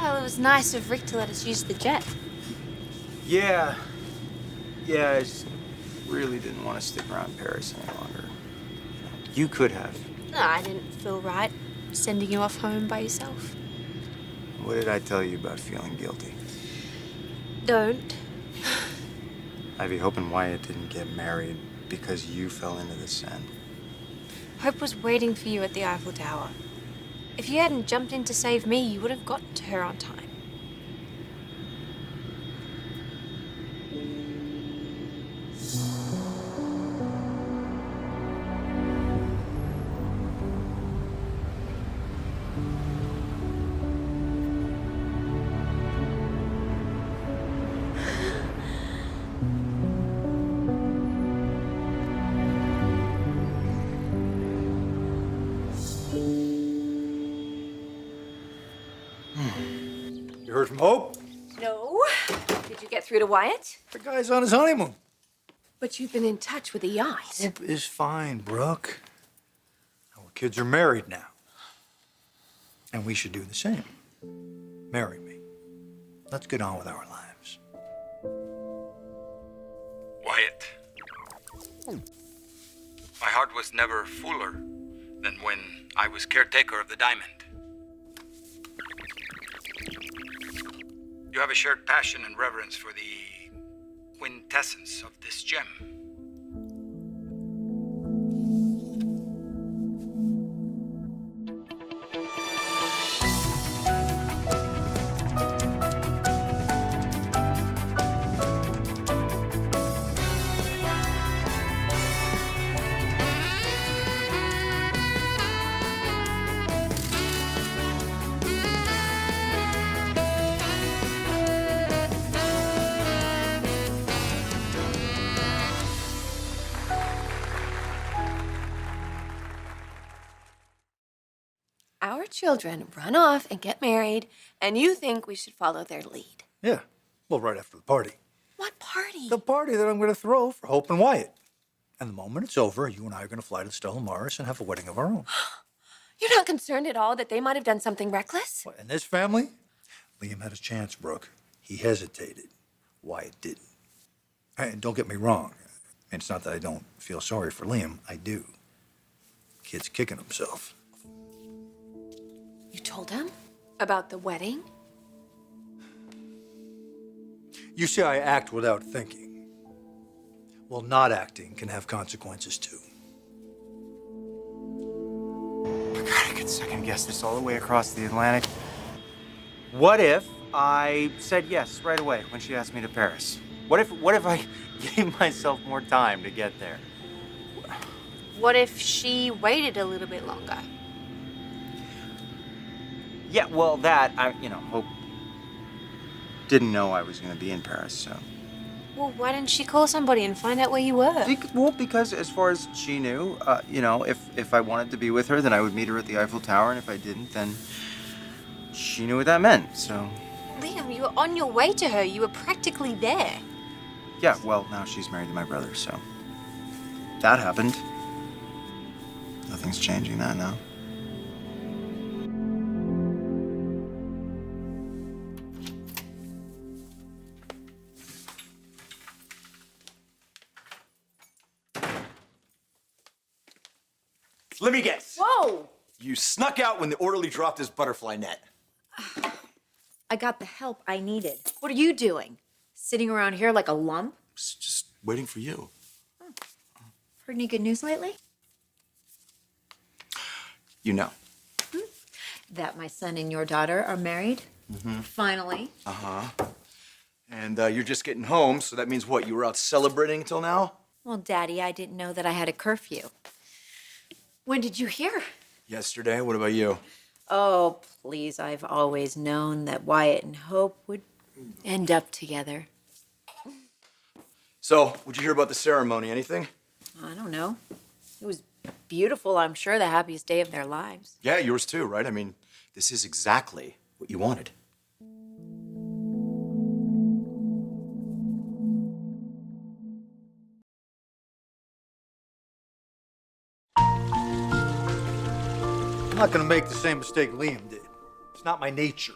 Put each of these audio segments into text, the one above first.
Well, it was nice of Rick to let us use the jet. Yeah. Yeah, I just really didn't want to stick around Paris any longer. You could have. No, I didn't feel right sending you off home by yourself. What did I tell you about feeling guilty? Don't. Ivy, Hope and Wyatt didn't get married because you fell into the Seine. Hope was waiting for you at the Eiffel Tower. If you hadn't jumped in to save me, you would have gotten to her on time. You heard from Hope? No. Did you get through to Wyatt? The guy's on his honeymoon. But you've been in touch with the yacht. Hope is fine, Brooke. Our kids are married now. And we should do the same. Marry me. Let's get on with our lives. Wyatt. My heart was never fuller than when I was caretaker of the diamond. You have a shared passion and reverence for the quintessence of this gem. Our children run off and get married, and you think we should follow their lead. Yeah. Well, right after the party. What party? The party that I'm going to throw for Hope and Wyatt. And the moment it's over, you and I are going to fly to Stella Maris and have a wedding of our own. You're not concerned at all that they might have done something reckless? What, in this family? Liam had his chance, Brooke. He hesitated. Wyatt didn't. And don't get me wrong. It's not that I don't feel sorry for Liam. I do. Kid's kicking himself. You told him? About the wedding? You say I act without thinking. Well, not acting can have consequences too. God, I could second guess this all the way across the Atlantic. What if I said yes right away when she asked me to Paris? What if I gave myself more time to get there? What if she waited a little bit longer? Yeah, well, Hope didn't know I was going to be in Paris, so. Well, why didn't she call somebody and find out where you were? Because as far as she knew, if I wanted to be with her, then I would meet her at the Eiffel Tower, and if I didn't, then she knew what that meant, so. Liam, you were on your way to her. You were practically there. Yeah, well, now she's married to my brother, so. That happened. Nothing's changing that now. Let me guess. Whoa! You snuck out when the orderly dropped his butterfly net. I got the help I needed. What are you doing? Sitting around here like a lump? Just waiting for you. Heard any good news lately? You know. That my son and your daughter are married? Mm-hmm. Finally. Uh-huh. And you're just getting home, so that means what? You were out celebrating until now? Well, Daddy, I didn't know that I had a curfew. When did you hear? Yesterday. What about you? Oh, please. I've always known that Wyatt and Hope would end up together. So, what'd you hear about the ceremony? Anything? I don't know. It was beautiful, I'm sure, the happiest day of their lives. Yeah, yours too, right? I mean, this is exactly what you wanted. I'm not going to make the same mistake Liam did. It's not my nature.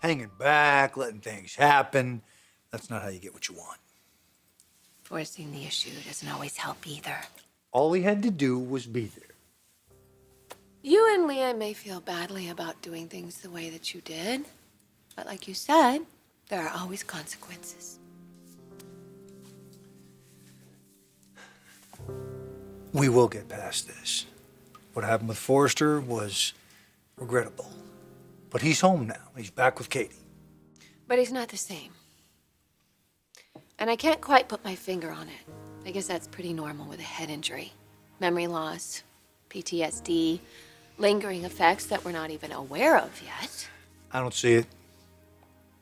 hanging back, letting things happen. That's not how you get what you want. Forcing the issue doesn't always help either. All he had to do was be there. You and Leah may feel badly about doing things the way that you did, but like you said, there are always consequences. We will get past this. What happened with Forrester was regrettable. But he's home now. He's back with Katie. But he's not the same. And I can't quite put my finger on it. I guess that's pretty normal with a head injury. Memory loss, PTSD, lingering effects that we're not even aware of yet. I don't see it.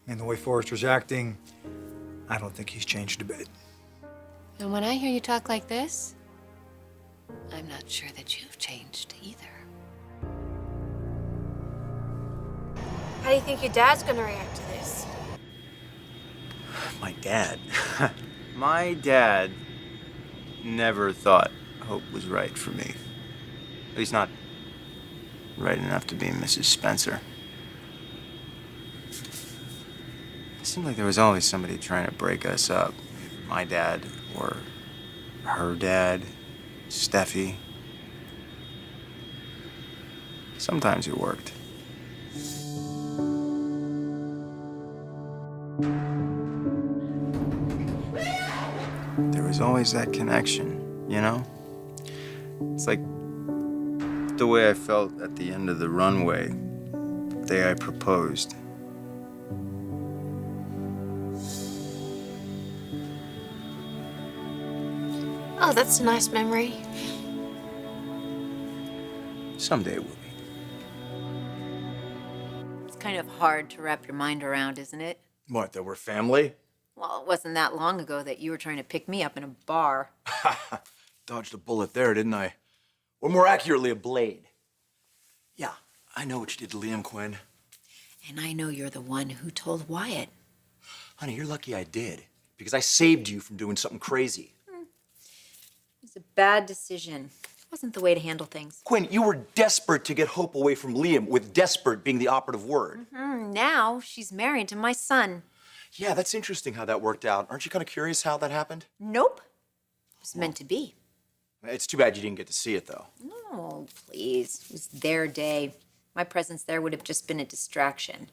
And the way Forrester's acting, I don't think he's changed a bit. And when I hear you talk like this, I'm not sure that you've changed either. How do you think your dad's gonna react to this? My dad. My dad never thought Hope was right for me. At least not right enough to be Mrs. Spencer. It seemed like there was always somebody trying to break us up. My dad or her dad, Steffi. Sometimes it worked. There was always that connection, you know? It's like the way I felt at the end of the runway, the day I proposed. Oh, that's a nice memory. Someday it will be. It's kind of hard to wrap your mind around, isn't it? What, that we're family? Well, it wasn't that long ago that you were trying to pick me up in a bar. Dodged a bullet there, didn't I? Or more accurately, a blade. Yeah, I know what you did to Liam, Quinn. And I know you're the one who told Wyatt. Honey, you're lucky I did, because I saved you from doing something crazy. It was a bad decision. It wasn't the way to handle things. Quinn, you were desperate to get Hope away from Liam, with desperate being the operative word. Now she's married to my son. Yeah, that's interesting how that worked out. Aren't you kind of curious how that happened? Nope. It was meant to be. It's too bad you didn't get to see it, though. Oh, please. It was their day. My presence there would have just been a distraction.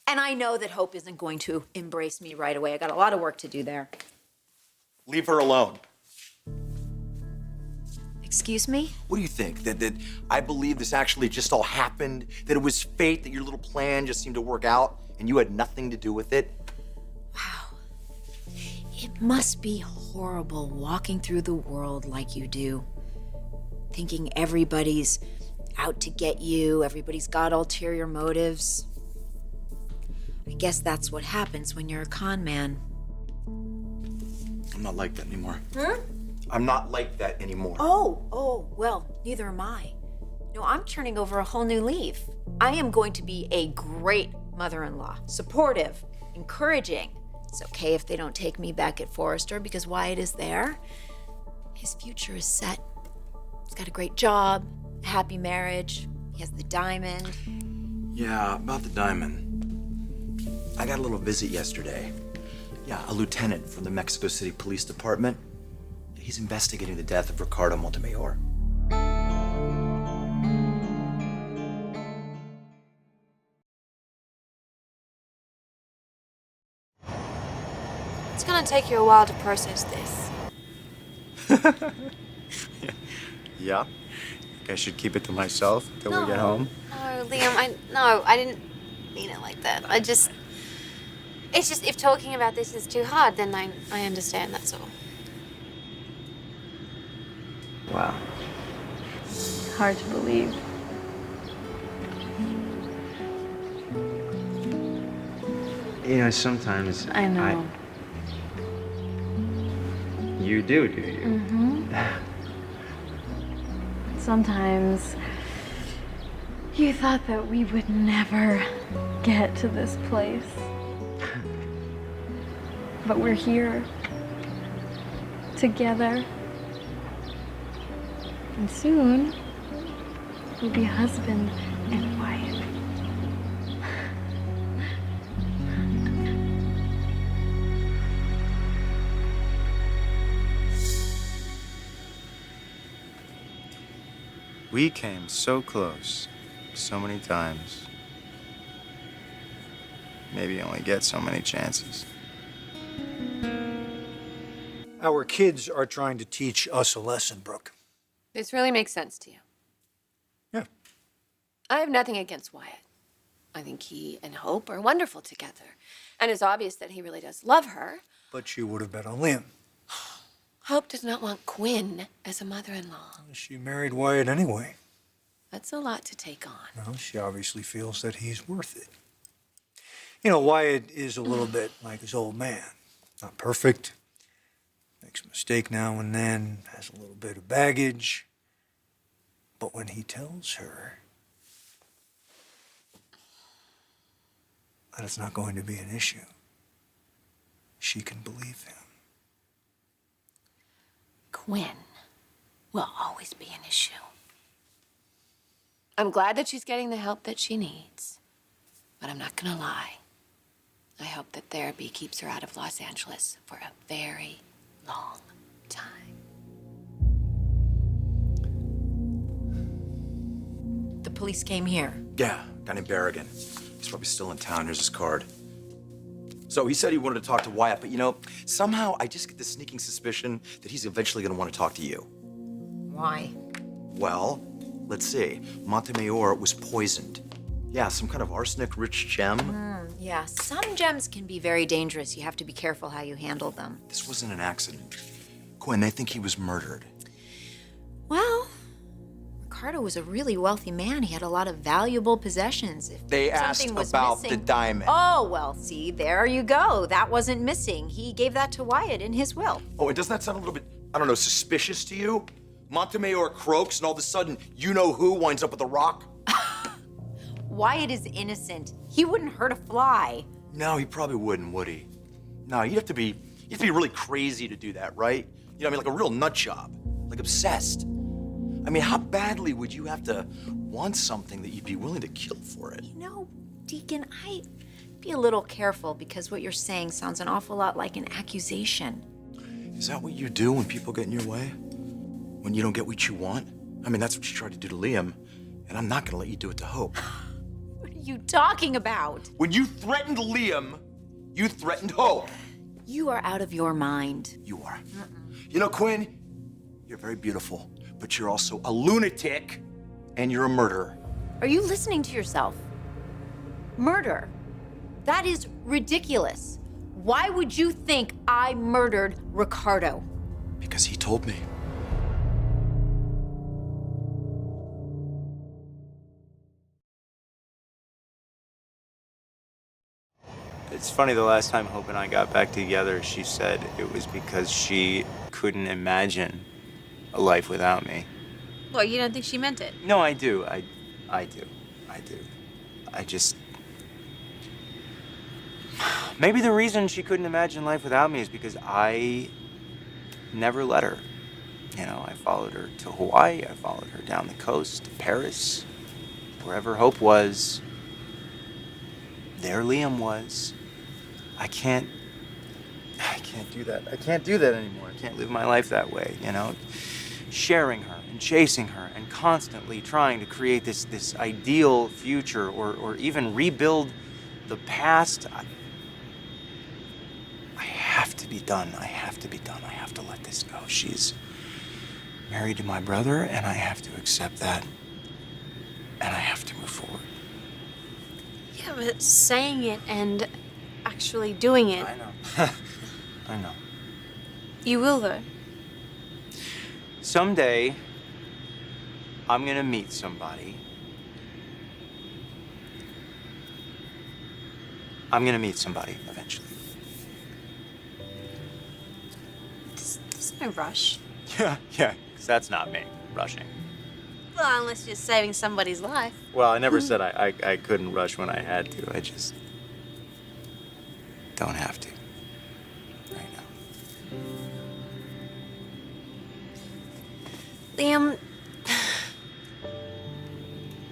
And I know that Hope isn't going to embrace me right away. I got a lot of work to do there. Leave her alone. Excuse me? What do you think? That I believe this actually just all happened? That it was fate, that your little plan just seemed to work out, and you had nothing to do with it? Wow. It must be horrible walking through the world like you do. Thinking everybody's out to get you, everybody's got ulterior motives. I guess that's what happens when you're a con man. I'm not like that anymore. I'm not like that anymore. Oh, well, neither am I. No, I'm turning over a whole new leaf. I am going to be a great mother-in-law, supportive, encouraging. It's okay if they don't take me back at Forrester because Wyatt is there. His future is set. He's got a great job, a happy marriage. He has the diamond. Yeah, about the diamond. I got a little visit yesterday. Yeah, a lieutenant from the Mexico City Police Department. He's investigating the death of Ricardo Montemayor. It's gonna take you a while to process this. Yeah? Think I should keep it to myself till we get home? No, Liam, I didn't mean it like that. It's just, if talking about this is too hard, then I understand, that's all. Wow. Hard to believe. You know, sometimes I know. You do you? Sometimes you thought that we would never get to this place. But we're here, together. And soon, we'll be husband and wife. We came so close, so many times. Maybe you only get so many chances. Our kids are trying to teach us a lesson, Brooke. This really makes sense to you. Yeah. I have nothing against Wyatt. I think he and Hope are wonderful together. And it's obvious that he really does love her. But she would have bet on Liam. Hope does not want Quinn as a mother-in-law. She married Wyatt anyway. That's a lot to take on. Well, she obviously feels that he's worth it. You know, Wyatt is a little bit like his old man. Not perfect. Makes a mistake now and then, has a little bit of baggage. But when he tells her that it's not going to be an issue, she can believe him. Quinn will always be an issue. I'm glad that she's getting the help that she needs. But I'm not gonna lie. I hope that therapy keeps her out of Los Angeles for a very long time. The police came here. Yeah, a guy named Berrigan. He's probably still in town. Here's his card. So he said he wanted to talk to Wyatt, but you know, somehow I just get the sneaking suspicion that he's eventually gonna want to talk to you. Why? Well, let's see. Montemayor was poisoned. Yeah, some kind of arsenic-rich gem. Yeah, some gems can be very dangerous. You have to be careful how you handle them. This wasn't an accident. Quinn, they think he was murdered. Well, Ricardo was a really wealthy man. He had a lot of valuable possessions. If They asked something was about the missing- diamond. Oh, well, see, there you go. That wasn't missing. He gave that to Wyatt in his will. Oh, and doesn't that sound a little bit, I don't know, suspicious to you? Montemayor croaks, and all of a sudden, you-know-who winds up with a rock? Wyatt is innocent. He wouldn't hurt a fly. No, he probably wouldn't, would he? No, you'd have to be really crazy to do that, right? You know, I mean, like a real nut job, like obsessed. I mean, how badly would you have to want something that you'd be willing to kill for it? You know, Deacon, I'd be a little careful because what you're saying sounds an awful lot like an accusation. Is that what you do when people get in your way? When you don't get what you want? I mean, that's what you tried to do to Liam, and I'm not gonna let you do it to Hope. What are you talking about? When you threatened Liam, you threatened Hope. You are out of your mind. You are. You know, Quinn, you're very beautiful, but you're also a lunatic, and you're a murderer. Are you listening to yourself? Murder. That is ridiculous. Why would you think I murdered Ricardo? Because he told me. It's funny, the last time Hope and I got back together, she said it was because she couldn't imagine a life without me. Well, you don't think she meant it? No, I do. I do. I just... Maybe the reason she couldn't imagine life without me is because I never let her. You know, I followed her to Hawaii. I followed her down the coast to Paris. Wherever Hope was, there Liam was. I can't do that. I can't do that anymore. I can't live my life that way, you know? Sharing her and chasing her and constantly trying to create this ideal future or even rebuild the past. I have to be done. I have to be done. I have to let this go. She's married to my brother, and I have to accept that. And I have to move forward. Yeah, but saying it and actually doing it. I know. I know. You will, though. Someday, I'm gonna meet somebody. I'm gonna meet somebody eventually. There's no rush. Yeah, because that's not me, rushing. Well, unless you're saving somebody's life. Well, I never said I couldn't rush when I had to. I just don't have to right now. Liam,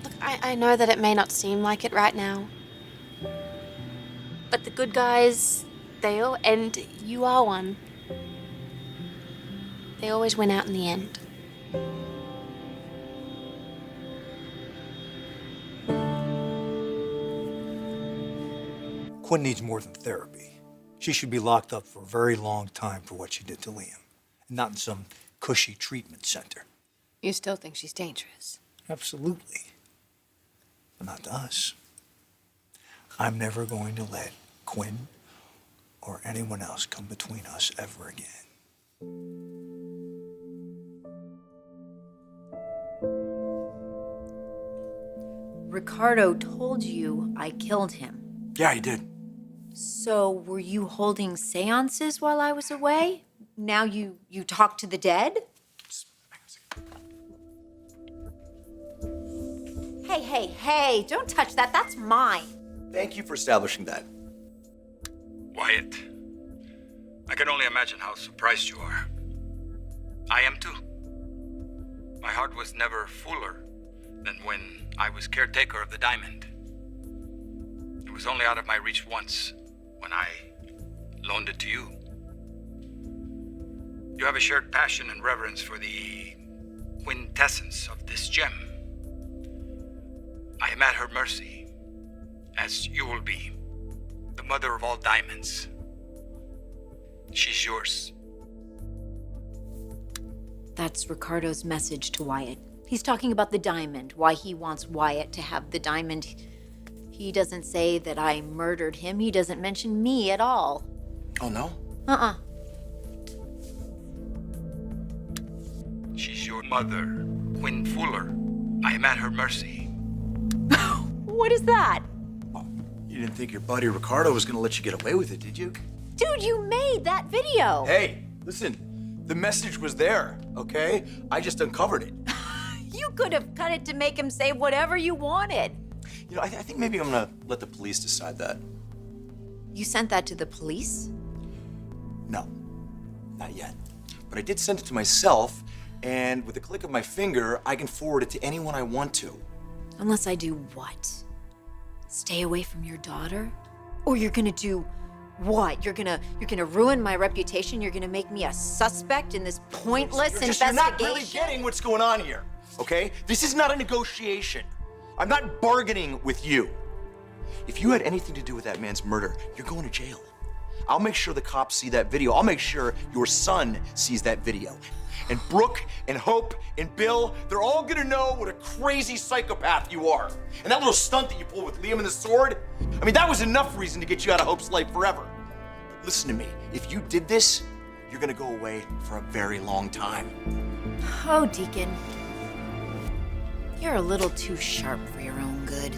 look, I know that it may not seem like it right now, but the good guys, and you are one. They always win out in the end. Quinn needs more than therapy. She should be locked up for a very long time for what she did to Liam, and not in some cushy treatment center. You still think she's dangerous? Absolutely. But not to us. I'm never going to let Quinn or anyone else come between us ever again. Ricardo told you I killed him. Yeah, he did. So were you holding seances while I was away? Now you talk to the dead? Hey, don't touch that. That's mine. Thank you for establishing that. Wyatt, I can only imagine how surprised you are. I am too. My heart was never fuller than when I was caretaker of the diamond. It was only out of my reach once, when I loaned it to you. You have a shared passion and reverence for the quintessence of this gem. I am at her mercy, as you will be, the mother of all diamonds. She's yours. That's Ricardo's message to Wyatt. He's talking about the diamond, why he wants Wyatt to have the diamond. He doesn't say that I murdered him. He doesn't mention me at all. Oh, no? She's your mother, Quinn Fuller. I am at her mercy. What is that? You didn't think your buddy Ricardo was gonna let you get away with it, did you? Dude, you made that video. Hey, listen, the message was there, okay? I just uncovered it. You could have cut it to make him say whatever you wanted. You know, I think maybe I'm gonna let the police decide that. You sent that to the police? No, not yet. But I did send it to myself, and with a click of my finger, I can forward it to anyone I want to. Unless I do what? Stay away from your daughter? Or you're gonna do what? You're gonna ruin my reputation? You're gonna make me a suspect in this pointless investigation? You're not really getting what's going on here, okay? This is not a negotiation. I'm not bargaining with you. If you had anything to do with that man's murder, you're going to jail. I'll make sure the cops see that video. I'll make sure your son sees that video. And Brooke and Hope and Bill, they're all gonna know what a crazy psychopath you are. And that little stunt that you pulled with Liam and the sword, I mean, that was enough reason to get you out of Hope's life forever. But listen to me, if you did this, you're gonna go away for a very long time. Oh, Deacon. You're a little too sharp for your own good.